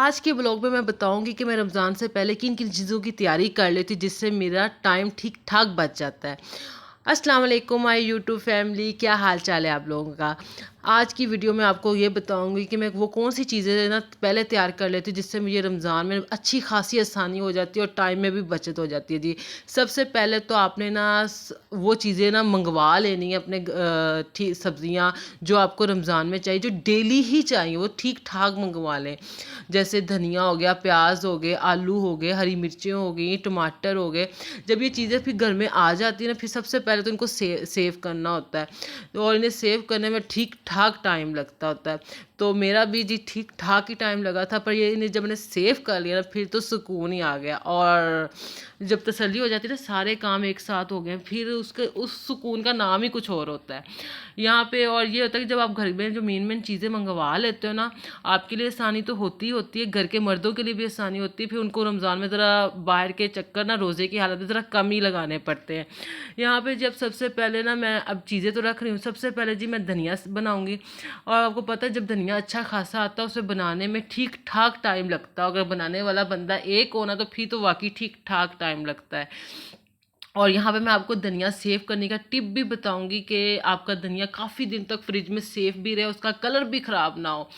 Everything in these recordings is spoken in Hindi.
आज के ब्लॉग में मैं बताऊंगी कि मैं रमज़ान से पहले किन किन चीज़ों की तैयारी कर लेती हूँ जिससे मेरा टाइम ठीक ठाक बच जाता है। अस्सलाम वालेकुम माय यूट्यूब फैमिली, क्या हाल चाल है आप लोगों का। आज की वीडियो में आपको ये बताऊंगी कि मैं वो कौन सी चीज़ें ना पहले तैयार कर लेती हूँ जिससे मुझे रमज़ान में अच्छी खासी आसानी हो जाती है और टाइम में भी बचत हो जाती है जी। सबसे पहले तो आपने ना वो चीज़ें ना मंगवा लेनी है अपने ठीक सब्ज़ियाँ जो आपको रमज़ान में चाहिए, जो डेली ही चाहिए वो ठीक ठाक मंगवा लें। जैसे धनिया हो गया, प्याज हो गए, आलू हो गए, हरी मिर्चें हो गई, टमाटर हो गए। जब ये चीज़ें फिर घर में आ जाती है ना, फिर सबसे पहले तो इनको सेव करना होता है। और इन्हें सेव करने में ठीक ठाक टाइम लगता होता है। तो मेरा भी जी ठीक ठाक ही टाइम लगा था, पर ये इन्हें जब मैंने सेव कर लिया ना फिर तो सुकून ही आ गया। और जब तसल्ली हो जाती है ना सारे काम एक साथ हो गए, फिर उसके उस सुकून का नाम ही कुछ और होता है यहाँ पे। और ये होता है कि जब आप घर में जो मेन मेन चीज़ें मंगवा लेते हो ना, आपके लिए आसानी तो होती ही होती है, घर के मर्दों के लिए भी आसानी होती है। फिर उनको रमज़ान में ज़रा बाहर के चक्कर ना, रोज़े की हालत में ज़रा कम ही लगाने पड़ते हैं। यहाँ पे जब सबसे पहले ना मैं अब चीज़ें तो रख रही हूँ, सबसे पहले जी मैं धनिया बनाऊँगी। और आपको पता है जब धनिया अच्छा खासा आता है उसे बनाने में ठीक ठाक टाइम लगता है। अगर बनाने वाला बंदा एक हो ना तो फिर तो वाकई ठीक ठाक टाइम लगता है। और यहाँ पे मैं आपको धनिया सेव करने का टिप भी बताऊंगी कि आपका धनिया काफ़ी दिन तक फ्रिज में सेफ भी रहे, उसका कलर भी ख़राब ना हो।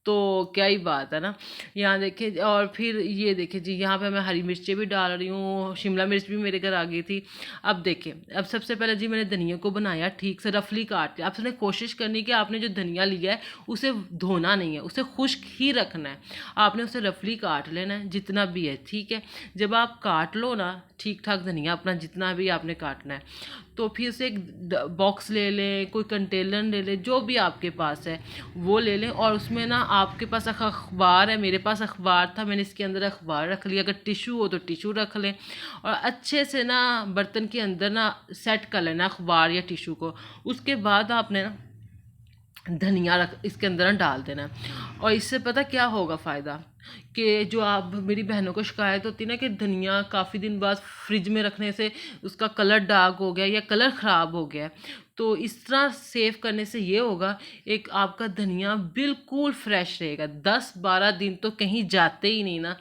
तो क्या ही बात है ना। यहाँ देखिए, और फिर ये देखिए जी, यहाँ पे मैं हरी मिर्चें भी डाल रही हूँ, शिमला मिर्च भी मेरे घर आ गई थी। अब देखिए, अब सबसे पहले जी मैंने धनिया को बनाया, ठीक से रफली काट लिया। आपने कोशिश करनी कि आपने जो धनिया लिया है उसे धोना नहीं है, उसे खुश्क ही रखना है। आपने उसे रफली काट लेना है जितना भी है, ठीक है। जब आप काट लो ना ठीक ठाक धनिया अपना जितना भी आपने काटना है, तो फिर उसे एक बॉक्स ले लें, कोई कंटेनर ले लें, जो भी आपके पास है वो ले लें। और उसमें ना आपके पास अखबार है, मेरे पास अखबार था, मैंने इसके अंदर अखबार रख लिया। अगर टिशू हो तो टिशू रख लें और अच्छे से ना बर्तन के अंदर ना सेट कर लेना अखबार या टिशू को। उसके बाद आपने ना धनिया रख इसके अंदर ना डाल देना है। और इससे पता क्या होगा फ़ायदा, कि जो आप मेरी बहनों को शिकायत होती है ना कि धनिया काफ़ी दिन बाद फ्रिज में रखने से उसका कलर डार्क हो गया या कलर ख़राब हो गया, तो इस तरह सेव करने से ये होगा, एक आपका धनिया बिल्कुल फ्रेश रहेगा, 10-12 दिन तो कहीं जाते ही नहीं ना।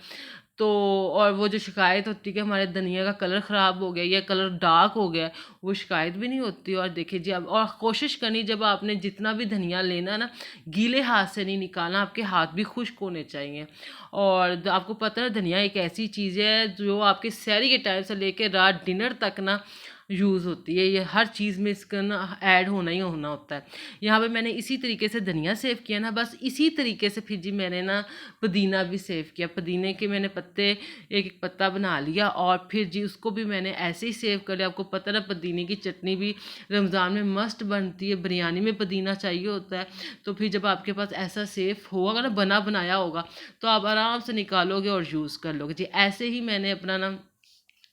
तो और वो जो शिकायत होती है कि हमारे धनिया का कलर ख़राब हो गया या कलर डार्क हो गया, वो शिकायत भी नहीं होती। और देखिए जी, अब और कोशिश करनी, जब आपने जितना भी धनिया लेना ना, गीले हाथ से नहीं निकालना, आपके हाथ भी खुश्क होने चाहिए। और आपको पता है धनिया एक ऐसी चीज़ है जो आपके सहरी के टाइम से लेकर रात डिनर तक ना यूज़ होती है। ये हर चीज़ में इसका ना ऐड होना ही होना होता है। यहाँ पे मैंने इसी तरीके से धनिया सेव किया ना, बस इसी तरीके से फिर जी मैंने ना पुदीना भी सेव किया। पुदीने के मैंने पत्ते एक एक पत्ता बना लिया और फिर जी उसको भी मैंने ऐसे ही सेव कर लिया। आपको पता है ना पुदीने की चटनी भी रमज़ान में मस्त बनती है, बिरयानी में पुदीना चाहिए होता है। तो फिर जब आपके पास ऐसा सेव होगा ना, बना बनाया होगा, तो आप आराम से निकालोगे और यूज़ कर लोगे जी। ऐसे ही मैंने अपना ना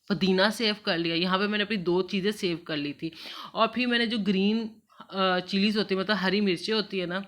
पुदीना सेव कर लिया। यहाँ पे मैंने अपनी 2 चीज़ें सेव कर ली थी। और फिर मैंने जो ग्रीन चिलीज़ होती है, मतलब हरी मिर्चें होती है ना,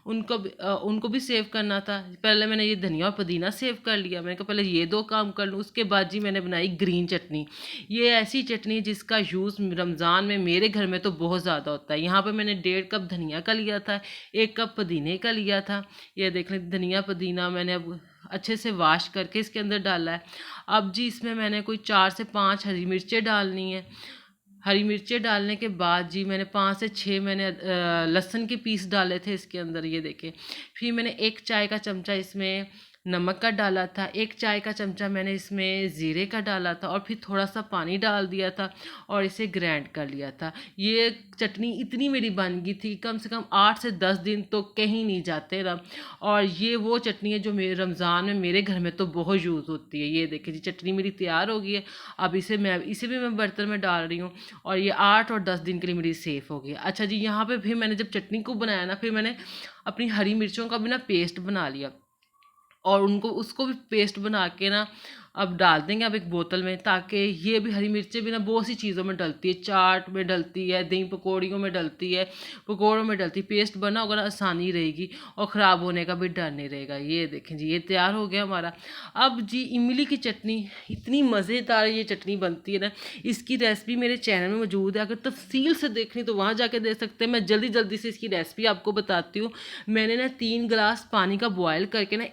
उनको भी सेव करना था। पहले मैंने ये धनिया और पुदीना सेव कर लिया, मैंने कहा पहले ये 2 काम कर लूँ। उसके बाद जी मैंने बनाई ग्रीन चटनी। ये ऐसी चटनी जिसका यूज़ रमज़ान में मेरे घर में तो बहुत ज़्यादा होता है। यहाँ पे मैंने 1.5 कप धनिया का लिया था, 1 कप पुदीने का लिया था। ये देख लें, धनिया पुदीना मैंने अब अच्छे से वॉश करके इसके अंदर डाला है। अब जी इसमें मैंने कोई 4 से 5 हरी मिर्चें डालनी है। हरी मिर्चें डालने के बाद जी मैंने 5 से 6 मैंने लहसुन के पीस डाले थे इसके अंदर, ये देखें। फिर मैंने 1 चाय का चमचा इसमें नमक का डाला था, 1 चाय का चमचा मैंने इसमें ज़ीरे का डाला था और फिर थोड़ा सा पानी डाल दिया था और इसे ग्राइंड कर लिया था। ये चटनी इतनी मेरी बन गई थी, कम से कम 8 से 10 दिन तो कहीं नहीं जाते ना। और ये वो चटनी है जो मेरे रमज़ान में मेरे घर में तो बहुत यूज़ होती है। ये देखिए जी, चटनी मेरी तैयार हो गई है। अब इसे भी मैं बर्तन में डाल रही हूँ और ये 8 और 10 दिन के लिए मेरी सेफ़ हो गई। अच्छा जी, यहाँ पे फिर मैंने जब चटनी को बनाया ना, फिर मैंने अपनी हरी मिर्चों का भी ना पेस्ट बना लिया और उनको उसको भी पेस्ट बना के ना अब डाल देंगे अब एक बोतल में, ताकि ये भी हरी मिर्चें भी ना बहुत सी चीज़ों में डलती है, चाट में डलती है, दही पकौड़ियों में डलती है, पकौड़ों में डलती है। पेस्ट बना होगा ना आसानी रहेगी और ख़राब होने का भी डर नहीं रहेगा। ये देखें जी, ये तैयार हो गया हमारा। अब जी इमली की चटनी, इतनी मज़ेदार ये चटनी बनती है ना, इसकी रेसिपी मेरे चैनल में मौजूद है, अगर तफसील से देखनी तो वहाँ जाके देख सकते हैं। मैं जल्दी जल्दी से इसकी रेसिपी आपको बताती हूँ। मैंने ना 3 गिलास पानी का बॉयल करके ना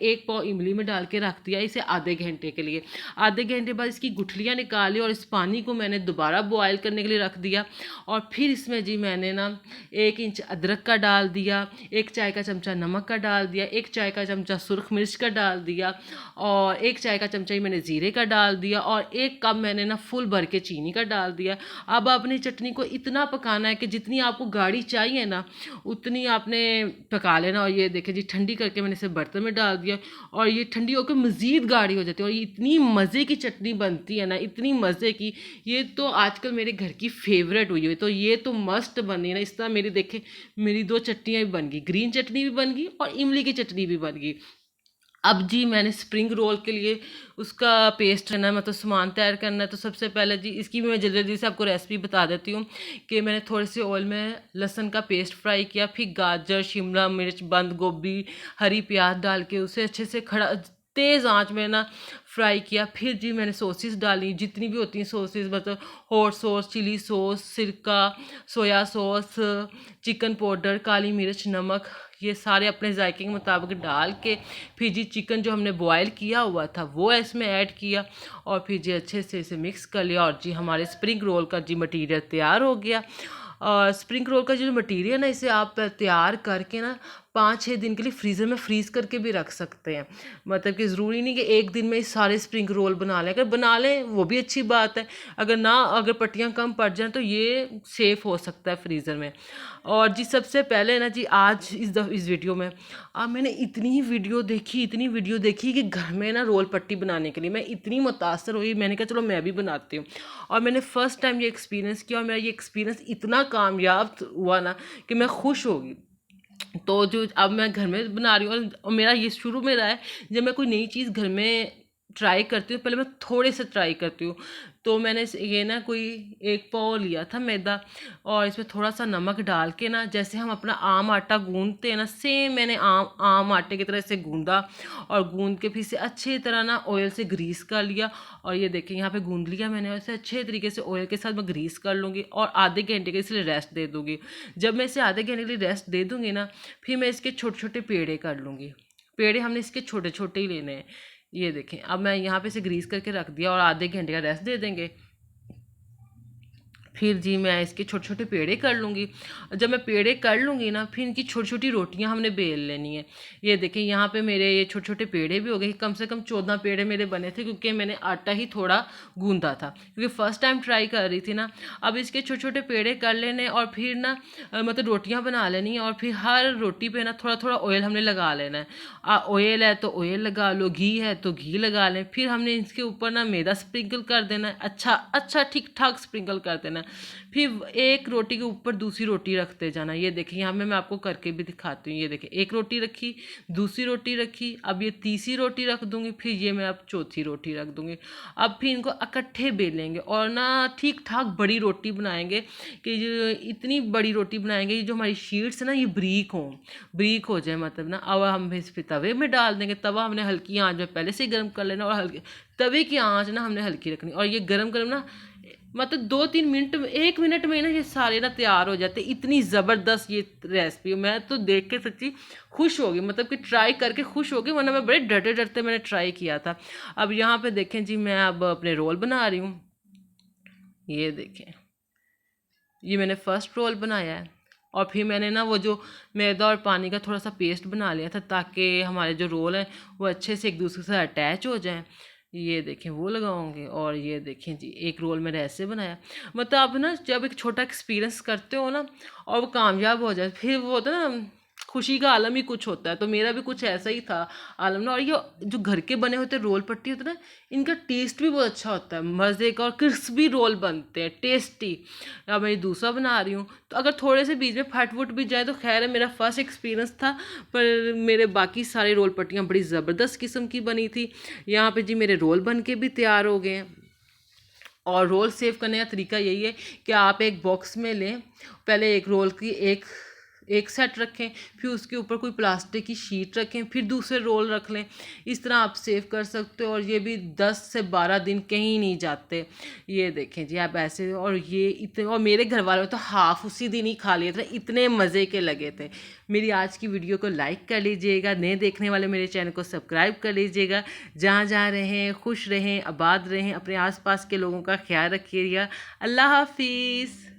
और इमली में डाल के रख दिया इसे आधे घंटे के लिए। आधे घंटे बाद इसकी गुठलियाँ निकाली और इस पानी को मैंने दोबारा बॉयल करने के लिए रख दिया। और फिर इसमें जी मैंने ना 1 इंच अदरक का डाल दिया, 1 चाय का चमचा नमक का डाल दिया, 1 चाय का चमचा सुरख मिर्च का डाल दिया और 1 चाय का चमचा ही मैंने ज़ीरे का डाल दिया और 1 कप मैंने ना फुल भर के चीनी का डाल दिया। अब आपने चटनी को इतना पकाना है कि जितनी आपको गाढ़ी चाहिए ना उतनी आपने पका लेना। और ये देखिए जी ठंडी करके मैंने इसे बर्तन में डाल दिया और ये ठंडी होकर मज़ीद गाढ़ी हो जाती है और ये इतनी मज़े की चटनी बनती है ना, इतनी मज़े की। ये तो आजकल मेरे घर की फेवरेट हुई है, तो ये तो मस्ट बनी ना। इस तरह मेरी देखे मेरी 2 चटनियाँ भी बन गई, ग्रीन चटनी भी बन गई और इमली की चटनी भी बन गई। अब जी मैंने स्प्रिंग रोल के लिए उसका पेस्ट करना है, मतलब सामान तैयार करना है। तो सबसे पहले जी इसकी भी मैं जल्दी जल्दी से आपको रेसिपी बता देती हूँ कि मैंने थोड़े से ऑयल में लहसुन का पेस्ट फ्राई किया, फिर गाजर, शिमला मिर्च, बंद गोभी, हरी प्याज डाल के उसे अच्छे से खड़ा तेज़ आंच में ना फ्राई किया। फिर जी मैंने सॉसेस डाली, जितनी भी होती हैं सॉसेस, मतलब हॉट सॉस, चिली सॉस, सिरका, सोया सॉस, चिकन पाउडर, काली मिर्च, नमक, ये सारे अपने जायके के मुताबिक डाल के फिर जी चिकन जो हमने बॉयल किया हुआ था वो इसमें ऐड किया और फिर जी अच्छे से इसे मिक्स कर लिया और जी हमारे स्प्रिंग रोल का जी मटीरियल तैयार हो गया। और स्प्रिंग रोल का जो मटीरियल है इसे आप तैयार करके ना 5-6 दिन के लिए फ्रीज़र में फ्रीज़ करके भी रख सकते हैं। मतलब कि ज़रूरी नहीं कि एक दिन में ही सारे स्प्रिंग रोल बना लें, अगर बना लें वो भी अच्छी बात है, अगर पट्टियाँ कम पड़ जाएँ तो ये सेफ़ हो सकता है फ्रीज़र में। और जी सबसे पहले ना जी आज इस वीडियो में अब मैंने इतनी वीडियो देखी कि घर में ना रोल पट्टी बनाने के लिए मैं इतनी मुतासर हुई, मैंने कहा चलो मैं भी बनाती हूँ। और मैंने फ़र्स्ट टाइम ये एक्सपीरियंस किया और मेरा ये एक्सपीरियंस इतना कामयाब हुआ ना कि मैं खुश हो गई। तो जो अब मैं घर में बना रही हूँ और मेरा ये शुरू में रहा है, जब मैं कोई नई चीज़ घर में ट्राई करती हूँ पहले मैं थोड़े से ट्राई करती हूँ। तो मैंने ये ना कोई 1 पाव लिया था मैदा और इसमें थोड़ा सा नमक डाल के ना जैसे हम अपना आम आटा गूंदते हैं ना, सेम मैंने आम आटे की तरह से गूंदा और गूंद के फिर से अच्छी तरह ना ऑयल से ग्रीस कर लिया। और ये देखिए यहाँ पे गूंद लिया मैंने और इसे अच्छे तरीके से ऑयल के साथ मैं ग्रीस कर लूँगी और आधे घंटे के इसलिए रेस्ट दे दूँगी। जब मैं इसे आधे घंटे के लिए रेस्ट दे दूँगी ना फिर मैं इसके छोटे छोटे पेड़े कर लूँगी। पेड़े हमने इसके छोटे छोटे ही लेने हैं। ये देखें अब मैं यहाँ पे इसे ग्रीस करके रख दिया और आधे घंटे का रेस्ट दे देंगे। फिर जी मैं इसके छोटे छोटे पेड़े कर लूँगी। जब मैं पेड़े कर लूँगी ना फिर इनकी छोटी छोटी रोटियाँ हमने बेल लेनी है। ये देखें यहाँ पे मेरे ये छोटे छोटे पेड़े भी हो गए, कम से कम 14 पेड़े मेरे बने थे क्योंकि मैंने आटा ही थोड़ा गूंदा था क्योंकि फ़र्स्ट टाइम ट्राई कर रही थी ना। अब इसके छोटे छोटे पेड़े कर लेने और फिर ना मतलब रोटियाँ बना लेनी है और फिर हर रोटी पर ना थोड़ा थोड़ा ऑयल हमने लगा लेना है। ऑयल है तो ऑयल लगा लो, घी है तो घी लगा लें। फिर हमने इसके ऊपर ना मैदा स्प्रिंकल कर देना है, अच्छा ठीक ठाक स्प्रिंकल कर देना है। फिर एक रोटी के ऊपर दूसरी रोटी रखते जाना। ये देखिए यहाँ में मैं आपको करके भी दिखाती हूँ। ये देखिए एक रोटी रखी, दूसरी रोटी रखी, अब ये तीसरी रोटी रख दूँगी, फिर ये मैं अब चौथी रोटी रख दूँगी। अब फिर इनको इकट्ठे बेलेंगे और ना ठीक ठाक बड़ी रोटी बनाएंगे कि जो इतनी बड़ी रोटी बनाएंगे जो हमारी शीट्स है ना ये ब्रीक हो जाए, मतलब ना। अब हम इस फिर तवे में डाल देंगे। तवा हमने हल्की आंच में पहले से ही गर्म कर लेना और हल्के तवे की आंच ना हमने हल्की रखनी और ये गरम गरम ना मतलब 2-3 मिनट में 1 मिनट में ना ये सारे ना तैयार हो जाते। इतनी ज़बरदस्त ये रेसिपी, मैं तो देख के सच्ची खुश हो गई, मतलब कि ट्राई करके खुश हो गई, वरना मैं बड़े डरते डरते मैंने ट्राई किया था। अब यहाँ पे देखें जी मैं अब अपने रोल बना रही हूँ। ये देखें ये मैंने फर्स्ट रोल बनाया है और फिर मैंने ना वो जो मैदा और पानी का थोड़ा सा पेस्ट बना लिया था ताकि हमारे जो रोल हैं वो अच्छे से एक दूसरे से अटैच हो जाएं। ये देखें वो लगाऊंगे और ये देखें जी एक रोल मैंने ऐसे बनाया। मतलब आप ना जब एक छोटा एक्सपीरियंस करते हो ना और वो कामयाब हो जाए फिर वो होता है ना खुशी का आलम ही कुछ होता है। तो मेरा भी कुछ ऐसा ही था आलम ना। और ये जो घर के बने होते रोल पट्टी होते हैं ना इनका टेस्ट भी बहुत अच्छा होता है, मज़े का, और क्रिस्पी रोल बनते हैं, टेस्टी। अब मैं दूसरा बना रही हूँ तो अगर थोड़े से बीच में फट फुट भी जाए तो खैर है, मेरा फर्स्ट एक्सपीरियंस था। पर मेरे बाकी सारे रोल पट्टियाँ बड़ी ज़बरदस्त किस्म की बनी थी। यहाँ पे जी मेरे रोल बन के भी तैयार हो गए हैं। और रोल सेव करने का तरीका यही है कि आप एक बॉक्स में लें, पहले एक रोल की एक एक सेट रखें, फिर उसके ऊपर कोई प्लास्टिक की शीट रखें, फिर दूसरे रोल रख लें। इस तरह आप सेव कर सकते हो और ये भी 10 से 12 दिन कहीं नहीं जाते। ये देखें जी आप ऐसे, और ये इतने, और मेरे घर वालों तो हाफ उसी दिन ही खा लिए थे, इतने मज़े के लगे थे। मेरी आज की वीडियो को लाइक कर लीजिएगा, नए देखने वाले मेरे चैनल को सब्सक्राइब कर लीजिएगा। जहाँ जहाँ रहें खुश रहें, आबाद रहें, अपने आसपास के लोगों का ख्याल रखिएगा। अल्लाह हाफिज़।